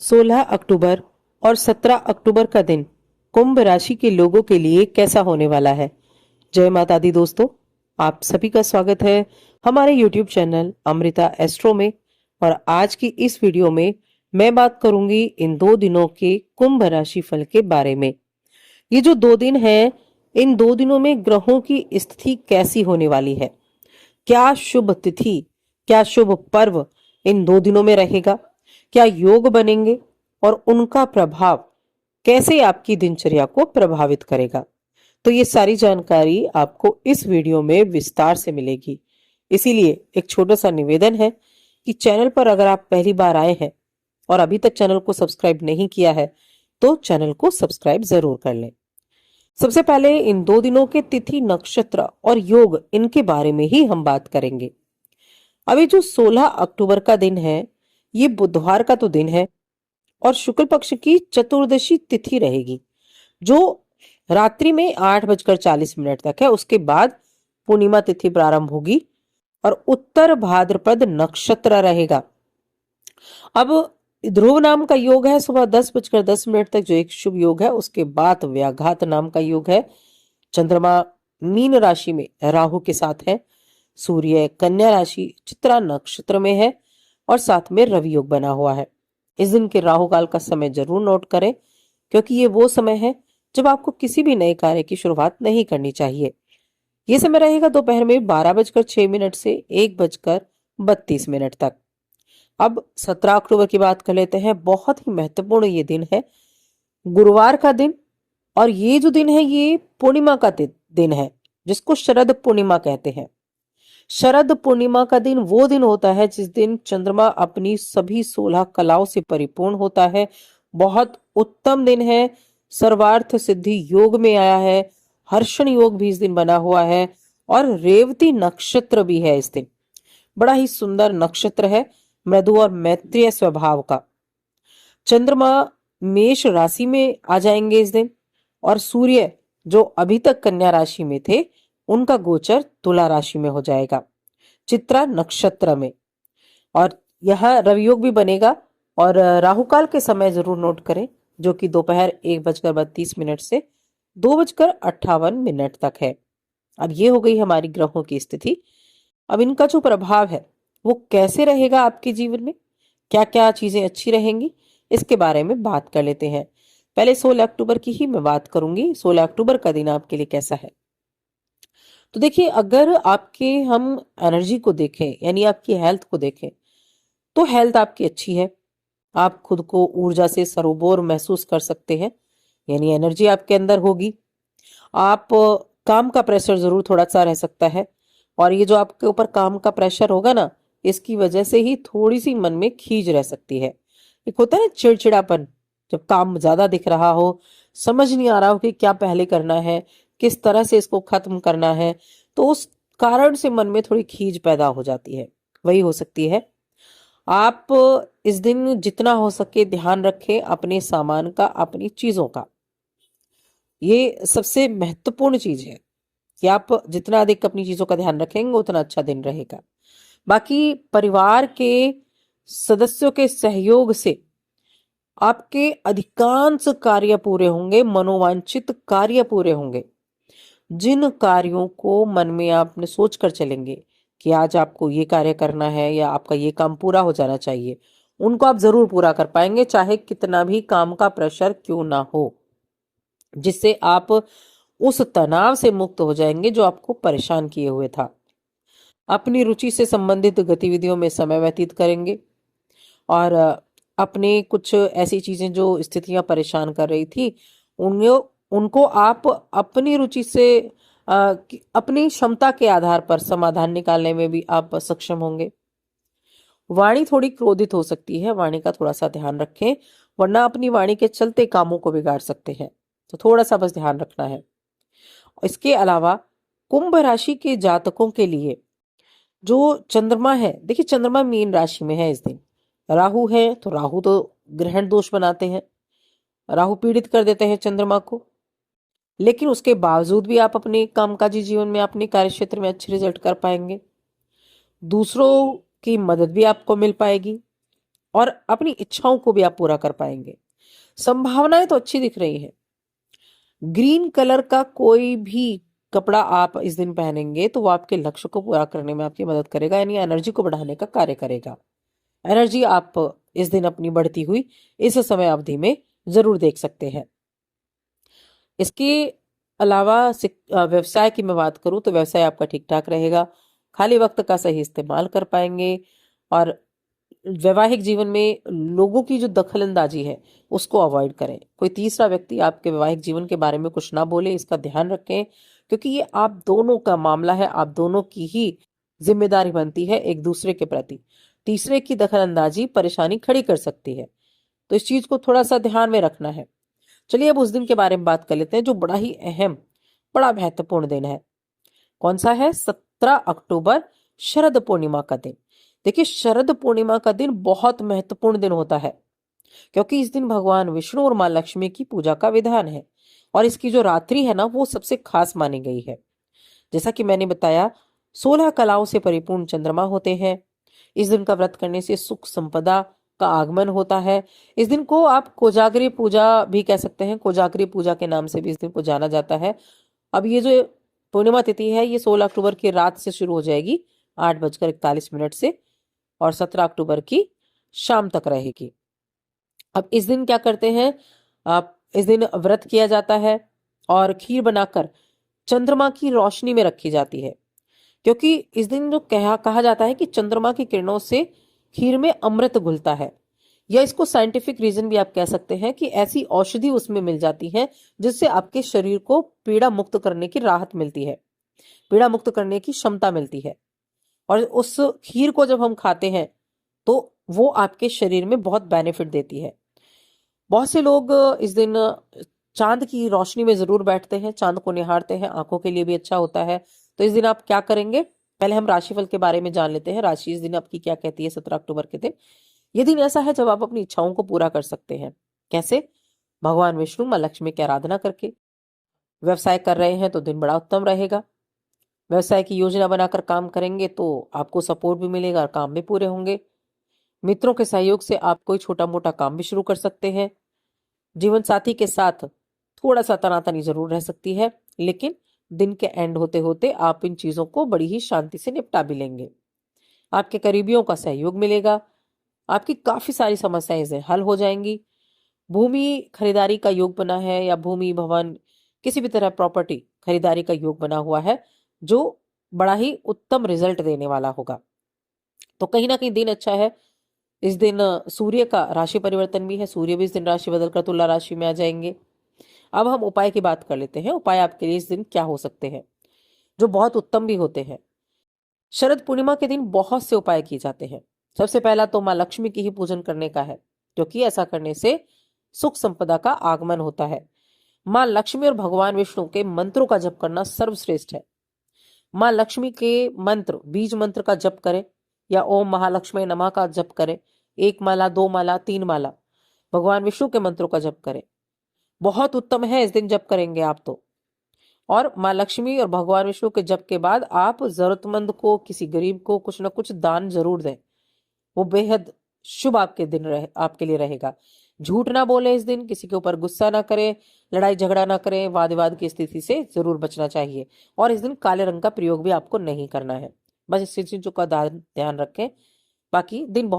16 अक्टूबर और 17 अक्टूबर का दिन कुंभ राशि के लोगों के लिए कैसा होने वाला है। जय माता दी दोस्तों, आप सभी का स्वागत है हमारे YouTube चैनल अमृता एस्ट्रो में। और आज की इस वीडियो में मैं बात करूंगी इन 2 दिनों के कुंभ राशि फल के बारे में। ये जो 2 दिन हैं, इन 2 दिनों में ग्रहों की स्थिति कैसी होने वाली है, क्या शुभ तिथि, क्या शुभ पर्व इन 2 दिनों में रहेगा, क्या योग बनेंगे और उनका प्रभाव कैसे आपकी दिनचर्या को प्रभावित करेगा। तो ये सारी जानकारी आपको इस वीडियो में विस्तार से मिलेगी। इसीलिए एक छोटा सा निवेदन है कि चैनल पर अगर आप पहली बार आए हैं और अभी तक चैनल को सब्सक्राइब नहीं किया है तो चैनल को सब्सक्राइब जरूर कर लें। सबसे पहले इन 2 दिनों के तिथि, नक्षत्र और योग, इनके बारे में ही हम बात करेंगे। अभी जो 16 अक्टूबर का दिन है, ये बुधवार का तो दिन है और शुक्ल पक्ष की चतुर्दशी तिथि रहेगी, जो रात्रि में 8:40 तक है। उसके बाद पूर्णिमा तिथि प्रारंभ होगी और उत्तर भाद्रपद नक्षत्र रहेगा। अब ध्रुव नाम का योग है सुबह 10:10 तक, जो एक शुभ योग है। उसके बाद व्याघात नाम का योग है। चंद्रमा मीन राशि में राहु के साथ है, सूर्य कन्या राशि चित्रा नक्षत्र में है और साथ में रवि योग बना हुआ है। इस दिन के राहु काल का समय जरूर नोट करें, क्योंकि ये वो समय है जब आपको किसी भी नए कार्य की शुरुआत नहीं करनी चाहिए। ये समय रहेगा दोपहर में 12:06 से 1:32 तक। अब 17 अक्टूबर की बात कर लेते हैं। बहुत ही महत्वपूर्ण ये दिन है, गुरुवार का दिन। और ये जो दिन है, ये पूर्णिमा का दिन है, जिसको शरद पूर्णिमा कहते हैं। शरद पूर्णिमा का दिन वो दिन होता है जिस दिन चंद्रमा अपनी सभी 16 कलाओं से परिपूर्ण होता है। बहुत उत्तम दिन है। सर्वार्थ सिद्धि योग में आया है, हर्षण योग भी इस दिन बना हुआ है और रेवती नक्षत्र भी है इस दिन। बड़ा ही सुंदर नक्षत्र है, मृदु और मैत्रीय स्वभाव का। चंद्रमा मेष राशि में आ जाएंगे इस दिन और सूर्य, जो अभी तक कन्या राशि में थे, उनका गोचर तुला राशि में हो जाएगा, चित्रा नक्षत्र में। और यहाँ रवि योग भी बनेगा। और राहु काल के समय जरूर नोट करें, जो कि दोपहर 1:32 से 2:58 तक है। अब ये हो गई हमारी ग्रहों की स्थिति। अब इनका जो प्रभाव है वो कैसे रहेगा आपके जीवन में, क्या क्या चीजें अच्छी रहेंगी, इसके बारे में बात कर लेते हैं। पहले 16 अक्टूबर की ही मैं बात करूंगी। 16 अक्टूबर का दिन आपके लिए कैसा है। तो देखिए, अगर आपके हम एनर्जी को देखें, यानी आपकी हेल्थ को देखें, तो हेल्थ आपकी अच्छी है। आप खुद को ऊर्जा से सरोबोर महसूस कर सकते हैं, यानी एनर्जी आपके अंदर होगी। आप काम का प्रेशर जरूर थोड़ा सा रह सकता है, और ये जो आपके ऊपर काम का प्रेशर होगा ना, इसकी वजह से ही थोड़ी सी मन में खींच रह सकती है। एक होता है ना चिड़चिड़ापन, जब काम ज्यादा दिख रहा हो, समझ नहीं आ रहा हो कि क्या पहले करना है, किस तरह से इसको खत्म करना है, तो उस कारण से मन में थोड़ी खींच पैदा हो जाती है, वही हो सकती है। आप इस दिन जितना हो सके ध्यान रखें अपने सामान का, अपनी चीजों का। ये सबसे महत्वपूर्ण चीज है कि आप जितना अधिक अपनी चीजों का ध्यान रखेंगे उतना अच्छा दिन रहेगा। बाकी परिवार के सदस्यों के सहयोग से आपके अधिकांश कार्य पूरे होंगे, मनोवांछित कार्य पूरे होंगे। जिन कार्यों को मन में आपने सोच कर चलेंगे कि आज आपको ये कार्य करना है या आपका ये काम पूरा हो जाना चाहिए, उनको आप जरूर पूरा कर पाएंगे, चाहे कितना भी काम का प्रेशर क्यों ना हो, जिससे आप उस तनाव से मुक्त हो जाएंगे जो आपको परेशान किए हुए था। अपनी रुचि से संबंधित गतिविधियों में समय व्यतीत करेंगे और अपने कुछ ऐसी चीजें जो स्थितियां परेशान कर रही थी, उनको उनको आप अपनी रुचि से अपनी क्षमता के आधार पर समाधान निकालने में भी आप सक्षम होंगे। वाणी थोड़ी क्रोधित हो सकती है, वाणी का थोड़ा सा ध्यान रखें, वरना अपनी वाणी के चलते कामों को बिगाड़ सकते हैं। तो थोड़ा सा बस ध्यान रखना है। इसके अलावा कुंभ राशि के जातकों के लिए जो चंद्रमा है, देखिए चंद्रमा मीन राशि में है इस दिन। राहु है तो राहु तो ग्रहण दोष बनाते हैं, राहु पीड़ित कर देते हैं चंद्रमा को। लेकिन उसके बावजूद भी आप अपने कामकाजी जीवन में, अपने कार्य क्षेत्र में अच्छे रिजल्ट कर पाएंगे। दूसरों की मदद भी आपको मिल पाएगी। और अपनी इच्छाओं को भी आप पूरा कर पाएंगे। संभावनाएं तो अच्छी दिख रही है। ग्रीन कलर का कोई भी कपड़ा आप इस दिन पहनेंगे तो वो आपके लक्ष्य को पूरा करने में आपकी मदद करेगा, यानी एनर्जी को बढ़ाने का कार्य करेगा। एनर्जी आप इस दिन अपनी बढ़ती हुई इस समय अवधि में जरूर देख सकते हैं। इसके अलावा व्यवसाय की मैं बात करूं तो व्यवसाय आपका ठीक ठाक रहेगा। खाली वक्त का सही इस्तेमाल कर पाएंगे। और वैवाहिक जीवन में लोगों की जो दखल अंदाजी है उसको अवॉइड करें। कोई तीसरा व्यक्ति आपके वैवाहिक जीवन के बारे में कुछ ना बोले, इसका ध्यान रखें, क्योंकि ये आप दोनों का मामला है। आप दोनों की ही जिम्मेदारी बनती है एक दूसरे के प्रति। तीसरे की दखल अंदाजी परेशानी खड़ी कर सकती है, तो इस चीज को थोड़ा सा ध्यान में रखना है। चलिए अब उस दिन के बारे में बात कर लेते हैं जो बड़ा ही अहम, बड़ा महत्वपूर्ण दिन है। कौन सा है? 17 अक्टूबर, शरद पूर्णिमा का दिन। देखिए, शरद पूर्णिमा का दिन बहुत महत्वपूर्ण दिन होता है, क्योंकि इस दिन भगवान विष्णु और मां लक्ष्मी की पूजा का विधान है। और इसकी जो रात्रि है ना, वो सबसे खास मानी गई है। जैसा कि मैंने बताया, 16 कलाओं से परिपूर्ण चंद्रमा होते हैं। इस दिन का व्रत करने से सुख संपदा का आगमन होता है। इस दिन को आप कोजागरी पूजा भी कह सकते हैं। कोजागरी पूजा के नाम से भी इस दिन को जाना जाता है। अब ये जो पूर्णिमा तिथि है, ये 16 अक्टूबर की रात से शुरू हो जाएगी 8:41 से, और 17 अक्टूबर की शाम तक रहेगी। अब इस दिन क्या करते हैं? आप इस दिन व्रत किया जाता है और खीर बनाकर चंद्रमा की रोशनी में रखी जाती है, क्योंकि इस दिन जो कहा जाता है कि चंद्रमा की किरणों से खीर में अमृत घुलता है। या इसको साइंटिफिक रीजन भी आप कह सकते हैं कि ऐसी औषधि उसमें मिल जाती है जिससे आपके शरीर को पीड़ा मुक्त करने की राहत मिलती है, पीड़ा मुक्त करने की क्षमता मिलती है। और उस खीर को जब हम खाते हैं तो वो आपके शरीर में बहुत बेनिफिट देती है। बहुत से लोग इस दिन चांद की रोशनी में जरूर बैठते हैं, चांद को निहारते हैं, आंखों के लिए भी अच्छा होता है। तो इस दिन आप क्या करेंगे? पहले हम राशिफल के बारे में जान लेते हैं। राशि इस दिन आपकी क्या कहती है 17 अक्टूबर के दिन? ये दिन ऐसा है जब आप अपनी इच्छाओं को पूरा कर सकते हैं। कैसे? भगवान विष्णु मां लक्ष्मी की आराधना करके। व्यवसाय कर रहे हैं तो दिन बड़ा उत्तम रहेगा। व्यवसाय की योजना बनाकर काम करेंगे तो आपको सपोर्ट भी मिलेगा और काम भी पूरे होंगे। मित्रों के सहयोग से आप कोई छोटा मोटा काम भी शुरू कर सकते हैं। जीवन साथी के साथ थोड़ा सा तनातनी जरूर रह सकती है, लेकिन दिन के एंड होते होते आप इन चीजों को बड़ी ही शांति से निपटा भी लेंगे। आपके करीबियों का सहयोग मिलेगा। आपकी काफी सारी समस्याएं इस दिन हल हो जाएंगी। भूमि खरीदारी का योग बना है, या भूमि भवन किसी भी तरह प्रॉपर्टी खरीदारी का योग बना हुआ है, जो बड़ा ही उत्तम रिजल्ट देने वाला होगा। तो कहीं ना कहीं दिन अच्छा है। इस दिन सूर्य का राशि परिवर्तन भी है। सूर्य भी इस दिन राशि बदलकर तुला राशि में आ जाएंगे। अब हम उपाय की बात कर लेते हैं। उपाय आपके लिए इस दिन क्या हो सकते हैं जो बहुत उत्तम भी होते हैं? शरद पूर्णिमा के दिन बहुत से उपाय किए जाते हैं। सबसे पहला तो माँ लक्ष्मी की ही पूजन करने का है, क्योंकि ऐसा करने से सुख संपदा का आगमन होता है। माँ लक्ष्मी और भगवान विष्णु के मंत्रों का जप करना सर्वश्रेष्ठ है। माँ लक्ष्मी के मंत्र, बीज मंत्र का जप करें, या ओम महालक्ष्मी नमः का जप करें। 1 माला, 2 माला, 3 माला भगवान विष्णु के मंत्रों का जप करें। बहुत उत्तम है इस दिन जप करेंगे आप तो। और माँ लक्ष्मी और भगवान विष्णु के जप के बाद आप जरूरतमंद को, किसी गरीब को कुछ न कुछ दान जरूर दें। वो बेहद शुभ आपके दिन आपके लिए रहेगा। झूठ ना बोले इस दिन, किसी के ऊपर गुस्सा ना करें, लड़ाई झगड़ा ना करें, वाद विवाद की स्थिति से जरूर बचना चाहिए। और इस दिन काले रंग का प्रयोग भी आपको नहीं करना है। बस इस चीजों का ध्यान रखें। बाकी दिन बहुत